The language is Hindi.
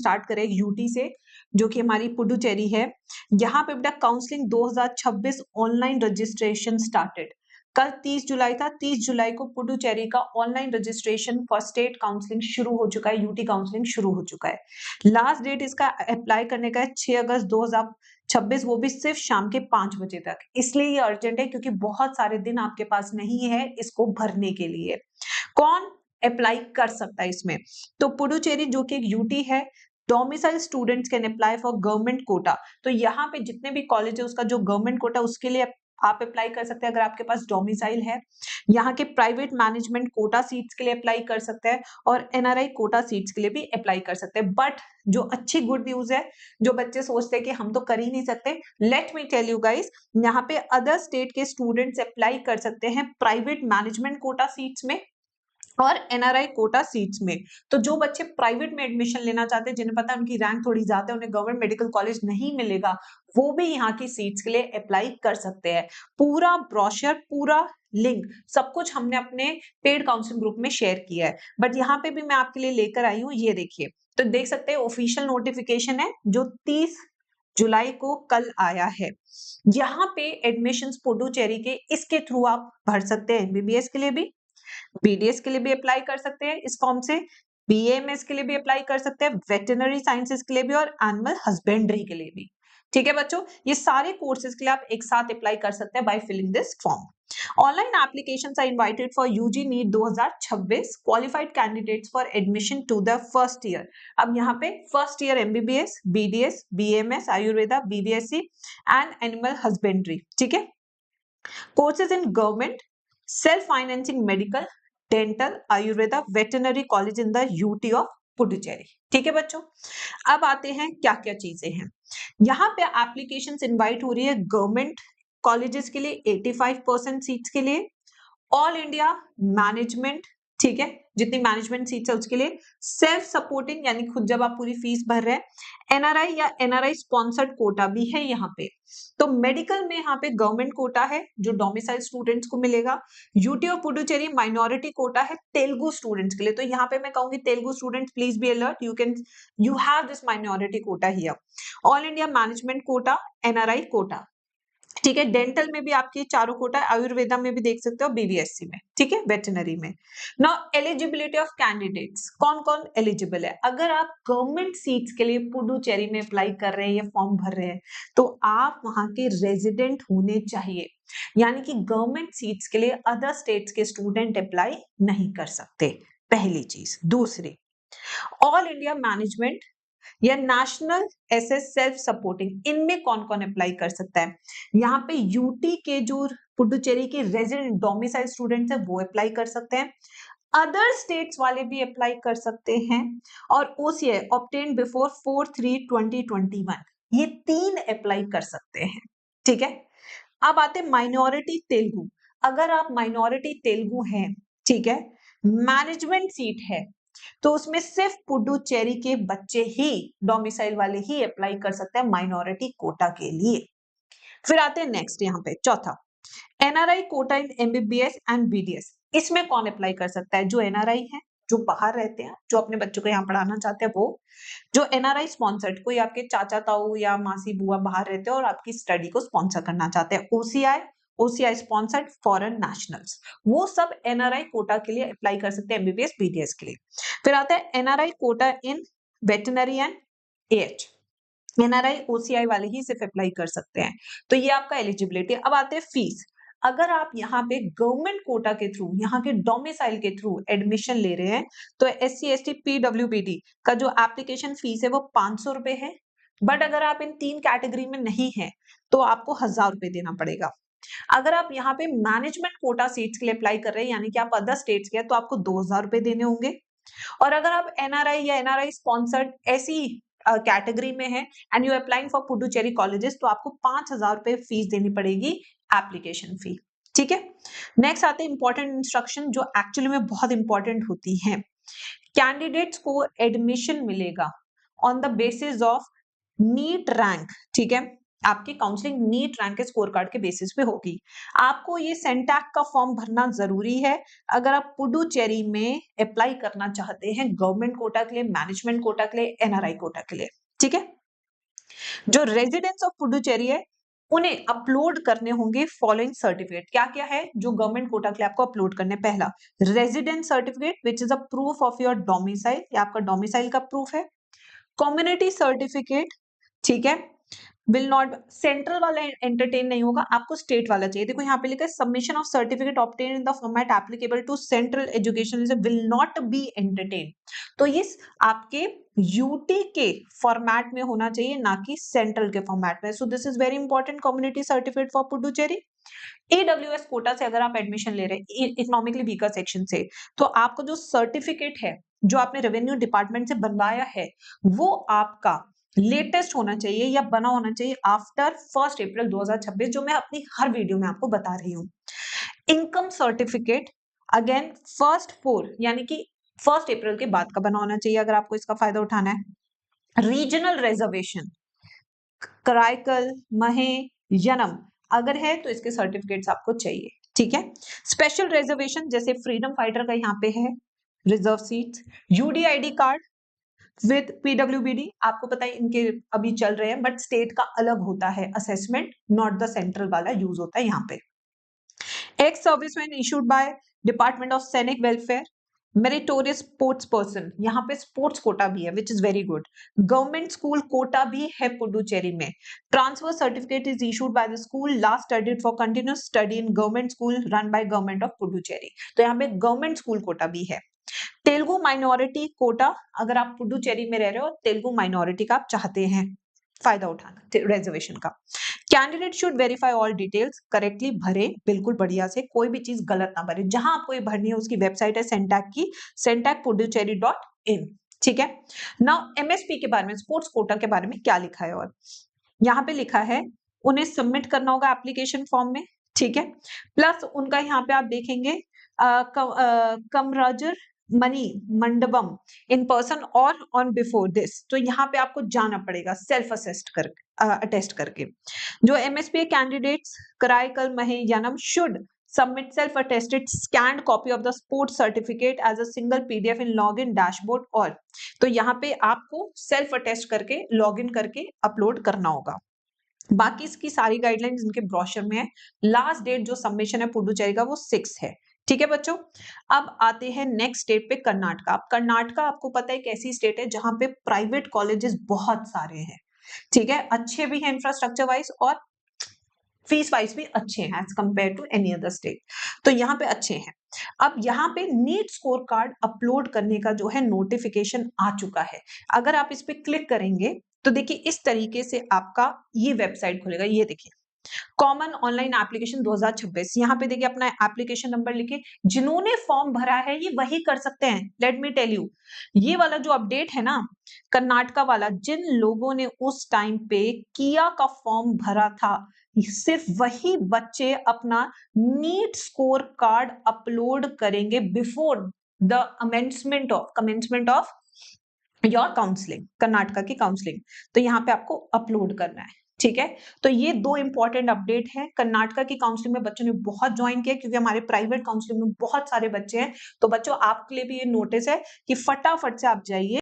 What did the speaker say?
स्टार्ट करें यूटी से, जो कि हमारी पुडुचेरी है। यहाँ पे बेटा काउंसलिंग 2026 ऑनलाइन रजिस्ट्रेशन स्टार्टेड। कल 30 जुलाई था, 30 जुलाई को पुडुचेरी का online registration for state counselling शुरू हो चुका है, यूटी काउंसलिंग शुरू हो चुका है। लास्ट डेट इसका अप्लाई करने का है 6 अगस्त 2026, वो भी सिर्फ शाम के 5 बजे तक। इसलिए ये अर्जेंट है क्योंकि बहुत सारे दिन आपके पास नहीं है इसको भरने के लिए। कौन अप्लाई कर सकता है इसमें? तो पुडुचेरी जो कि एक यूटी है, domicile students can apply for government quota. तो यहाँ पे जितने भी कॉलेज है उसका जो गवर्नमेंट कोटा उसके लिए आप अप्लाई कर सकते हैं अगर आपके पास डोमिसाइल है। यहाँ के प्राइवेट मैनेजमेंट कोटा सीट्स के लिए अप्लाई कर सकते हैं और एनआरआई कोटा सीट्स के लिए भी अप्लाई कर सकते हैं। बट जो अच्छी गुड न्यूज है, जो बच्चे सोचते हैं कि हम तो कर ही नहीं सकते, let me tell you guys, यहाँ पे अदर स्टेट के स्टूडेंट्स अप्लाई कर सकते हैं प्राइवेट मैनेजमेंट कोटा सीट्स में और एनआरआई कोटा सीट्स में। तो जो बच्चे प्राइवेट में एडमिशन लेना चाहते हैं, जिन्हें पता है उनकी रैंक थोड़ी ज्यादा है, उन्हें गवर्नमेंट मेडिकल कॉलेज नहीं मिलेगा, वो भी यहाँ की सीट्स के लिए अप्लाई कर सकते हैं। पूरा ब्रोशर, पूरा लिंक, सब कुछ हमने अपने पेड काउंसलिंग ग्रुप में शेयर किया है। बट यहाँ पे भी मैं आपके लिए लेकर आई हूँ, ये देखिए। तो देख सकते हैं ऑफिशियल नोटिफिकेशन है जो 30 जुलाई को कल आया है। यहाँ पे एडमिशन पुडुचेरी के इसके थ्रू आप भर सकते हैं। एमबीबीएस के लिए भी, बीडीएस के लिए भी अप्लाई कर सकते हैं इस फॉर्म से, बीएमएस के लिए भी अप्लाई कर सकते हैं, वेटरनरी साइंसेस के लिए भी और एनिमल हस्बेंड्री के लिए भी। ठीक है बच्चों, ये सारे कोर्सेज के लिए आप एक साथ अप्लाई कर सकते हैं by filling this form. Online applications are invited for UG NEET 2026 qualified candidates for admission to the first year. अब यहाँ पे first year MBBS, BDS, BMS, Ayurveda, BBSc and animal husbandry. ठीक है, courses in government self financing medical, dental, Ayurveda, veterinary college in the UT of Puducherry. ठीक है बच्चों, अब आते हैं क्या क्या चीजें हैं। यहाँ पे एप्लीकेशंस इनवाइट हो रही है गवर्नमेंट कॉलेजेस के लिए 85% सीट्स के लिए, ऑल इंडिया मैनेजमेंट, ठीक है, जितनी मैनेजमेंट सीट्स है उसके लिए, सेल्फ सपोर्टिंग यानी खुद जब आप पूरी फीस भर रहे हैं, एनआरआई या एनआरआई स्पॉन्सर्ड कोटा भी है यहाँ पे। तो मेडिकल में यहाँ पे गवर्नमेंट कोटा है जो डोमिसाइल स्टूडेंट्स को मिलेगा। UT of Puducherry minority quota है तेलुगु स्टूडेंट्स के लिए। तो यहाँ पे मैं कहूंगी Telugu students please be alert, you have this minority quota here. All India management quota, NRI quota, ठीक है। डेंटल में भी आपकी चारों कोटा, आयुर्वेदा में भी देख सकते हो, बीबीएससी में, ठीक है, वेटरनरी में। नाउ एलिजिबिलिटी ऑफ कैंडिडेट्स, कौन कौन एलिजिबल है? अगर आप गवर्नमेंट सीट्स के लिए पुडुचेरी में अप्लाई कर रहे हैं या फॉर्म भर रहे हैं तो आप वहां के रेजिडेंट होने चाहिए, यानी कि गवर्नमेंट सीट्स के लिए अदर स्टेट्स के स्टूडेंट अप्लाई नहीं कर सकते, पहली चीज। दूसरी, ऑल इंडिया मैनेजमेंट या नेशनल एसएस सेल्फ सपोर्टिंग, इनमें कौन कौन अप्लाई कर सकता है? यहाँ पे यूटी के जो पुडुचेरी के रेजिडेंट डोमिसाइल स्टूडेंट्स है वो अप्लाई कर सकते हैं, अदर स्टेट्स वाले भी अप्लाई कर सकते हैं, और ओसीआई ऑब्टेन्ड बिफोर 4/3/2021, ये 3 अप्लाई कर सकते हैं। ठीक है, अब आते माइनॉरिटी तेलुगु। अगर आप माइनॉरिटी तेलुगु हैं, ठीक है, मैनेजमेंट सीट है, तो उसमें सिर्फ पुडुचेरी के बच्चे ही, डोमिसाइल वाले ही अप्लाई कर सकते हैं माइनॉरिटी कोटा के लिए। फिर आते हैं नेक्स्ट, यहाँ पे चौथा, NRI quota in MBBS and BDS. इसमें कौन अप्लाई कर सकता है? जो एनआरआई है, जो बाहर रहते हैं, जो अपने बच्चों को यहाँ पढ़ाना चाहते हैं, वो जो एनआरआई स्पॉन्सर्ड, कोई आपके चाचा ताऊ या मासी बुआ बाहर रहते हैं और आपकी स्टडी को स्पॉन्सर करना चाहते हैं, ओसीआई स्पॉन्सर्ड फॉरेन नेशनल्स, वो सब एनआरआई कोटा के लिए अप्लाई कर सकते हैं एमबीबीएस बीडीएस के लिए। फिर आता है NRI quota in veterinary and AH, NRI OCI वाले ही सिर्फ अप्लाई कर सकते हैं। तो ये आपका एलिजिबिलिटी। अब आते हैं फीस। अगर आप यहाँ पे गवर्नमेंट कोटा के थ्रू, यहाँ के डोमिसाइल के थ्रू एडमिशन ले रहे हैं तो एससी एसटी पीडब्ल्यूबीडी का जो एप्लीकेशन फीस है वो 500 रुपए है। बट अगर आप इन 3 कैटेगरी में नहीं है तो आपको 1000 रुपए देना पड़ेगा। अगर आप यहाँ पे मैनेजमेंट कोटा सीट्स के लिए अप्लाई कर रहे हैं, यानी कि आप अदर स्टेट्स के हैं, तो आपको 2000 रुपए देने होंगे। और अगर आप एनआरआई या एनआरआई स्पॉन्सर्ड ऐसी कैटेगरी में है and you applying for Puducherry colleges, तो आपको 5000 रुपए फीस देनी पड़ेगी, एप्लीकेशन फी। ठीक है, नेक्स्ट आते हैं इंपॉर्टेंट इंस्ट्रक्शन जो एक्चुअली में बहुत इंपॉर्टेंट होती है। कैंडिडेट्स को एडमिशन मिलेगा on the basis of NEET rank, ठीक है, आपकी काउंसलिंग नीट रैंक के स्कोर कार्ड के बेसिस पे होगी। आपको ये सेंटैक का फॉर्म भरना जरूरी है अगर आप पुडुचेरी में अप्लाई करना चाहते हैं गवर्नमेंट कोटा के लिए, मैनेजमेंट कोटा के लिए, एनआरआई कोटा के लिए। ठीक है, जो रेजिडेंट्स ऑफ पुडुचेरी है उन्हें अपलोड करने होंगे फॉलोइंग सर्टिफिकेट। क्या क्या है जो गवर्नमेंट कोटा के लिए आपको अपलोड करने? पहला, resident certificate which is a proof of your domicile, ये आपका डोमिसाइल का प्रूफ है। कम्युनिटी सर्टिफिकेट, ठीक है, विल नॉट, सेंट्रल वाला एंटरटेन नहीं होगा, आपको स्टेट वाला चाहिए। देखो यहाँ पे लिखा है submission of certificate obtain in the format applicable to central education will not be entertain. तो ये आपके यूटी के फॉर्मेट में होना चाहिए, ना कि सेंट्रल के फॉर्मेट में। So this is very important, community certificate for Puducherry. AWS quota से अगर आप एडमिशन ले रहे हैं इकोनॉमिकली वीकर सेक्शन से, तो आपको जो सर्टिफिकेट है जो आपने रेवेन्यू डिपार्टमेंट से बनवाया है वो आपका लेटेस्ट होना चाहिए या बना होना चाहिए आफ्टर 1 अप्रैल 2026, जो मैं अपनी हर वीडियो में आपको बता रही हूँ। इनकम सर्टिफिकेट अगेन फर्स्ट 4 यानी कि 1 अप्रैल के बाद का बना होना चाहिए अगर आपको इसका फायदा उठाना है। रीजनल रिजर्वेशन, कराईकल, महे, यनम अगर है तो इसके सर्टिफिकेट्स आपको चाहिए। ठीक है, स्पेशल रिजर्वेशन जैसे फ्रीडम फाइटर का यहाँ पे है reserve seats, UDID card with PWBD, आपको पता है इनके अभी चल रहे हैं, बट स्टेट का अलग होता है असेसमेंट, नॉट द सेंट्रल वाला यूज होता है यहाँ पे। Ex serviceman issued by department of Sainik welfare, meritorious sports person, यहाँ पे स्पोर्ट्स कोटा भी है which is very good. Government school quota भी है पुडुचेरी में। Transfer certificate is issued by the school last studied for continuous study in government school run by government of Puducherry, तो यहाँ पे गवर्नमेंट स्कूल कोटा भी है। तेलुगु माइनॉरिटी कोटा, अगर आप पुडुचेरी में रह रहे हो तेलुगु माइनॉरिटी का आप चाहते हैं फायदा उठाना रिजर्वेशन का, candidate should verify all details, correctly भरे, बिल्कुल बढ़िया से, कोई भी चीज गलत ना भरे। जहां आपको ये भरनी है उसकी वेबसाइट है सेंटैक की, centacpuducherry.in। ठीक है, नाउ एमएसपी के बारे में, स्पोर्ट्स कोटा के बारे में क्या लिखा है, और यहाँ पे लिखा है उन्हें सबमिट करना होगा एप्लीकेशन फॉर्म में। ठीक है, प्लस उनका यहाँ पे आप देखेंगे Kamarajar money Mandapam in person और ऑन बिफोर दिस, तो यहाँ पे आपको जाना पड़ेगा सेल्फ अटेस्ट करके। जो MSP candidates Karaikal Mahe Yanam should submit self attested scanned copy of the sports certificate as a single PDF in log in dashboard, और तो यहाँ पे आपको सेल्फ अटेस्ट करके लॉग इन करके अपलोड करना होगा। बाकी इसकी सारी गाइडलाइंस इनके ब्रोशर में है। लास्ट डेट जो सबमिशन है पुडुचेरी का वो 6 है। ठीक है बच्चों, अब आते हैं नेक्स्ट स्टेट पे, कर्नाटका। अब कर्नाटका आपको पता है एक ऐसी स्टेट है जहां पे प्राइवेट कॉलेजेस बहुत सारे हैं। ठीक है, अच्छे भी हैं इंफ्रास्ट्रक्चर वाइज और फीस वाइज भी अच्छे हैं as compare to any other state, तो यहाँ पे अच्छे हैं। अब यहाँ पे नीट स्कोर कार्ड अपलोड करने का जो है नोटिफिकेशन आ चुका है। अगर आप इस पे क्लिक करेंगे तो देखिए इस तरीके से आपका ये वेबसाइट खुलेगा। ये देखिए कॉमन ऑनलाइन एप्लीकेशन 2026, यहाँ पे देखिए अपना एप्लीकेशन नंबर लिखे, जिन्होंने फॉर्म भरा है ये वही कर सकते हैं। लेट मी टेल यू, ये वाला जो अपडेट है ना कर्नाटका वाला, जिन लोगों ने उस टाइम पे किया का फॉर्म भरा था सिर्फ वही बच्चे अपना नीट स्कोर कार्ड अपलोड करेंगे before the commencement of your counselling, Karnataka की काउंसलिंग। तो यहाँ पे आपको अपलोड करना है। ठीक है, तो ये 2 इंपॉर्टेंट अपडेट है। कर्नाटका की काउंसलिंग में बच्चों ने बहुत ज्वाइन किया क्योंकि हमारे प्राइवेट काउंसलिंग में बहुत सारे बच्चे हैं। तो बच्चों आपके लिए भी ये नोटिस है कि फटाफट से आप जाइए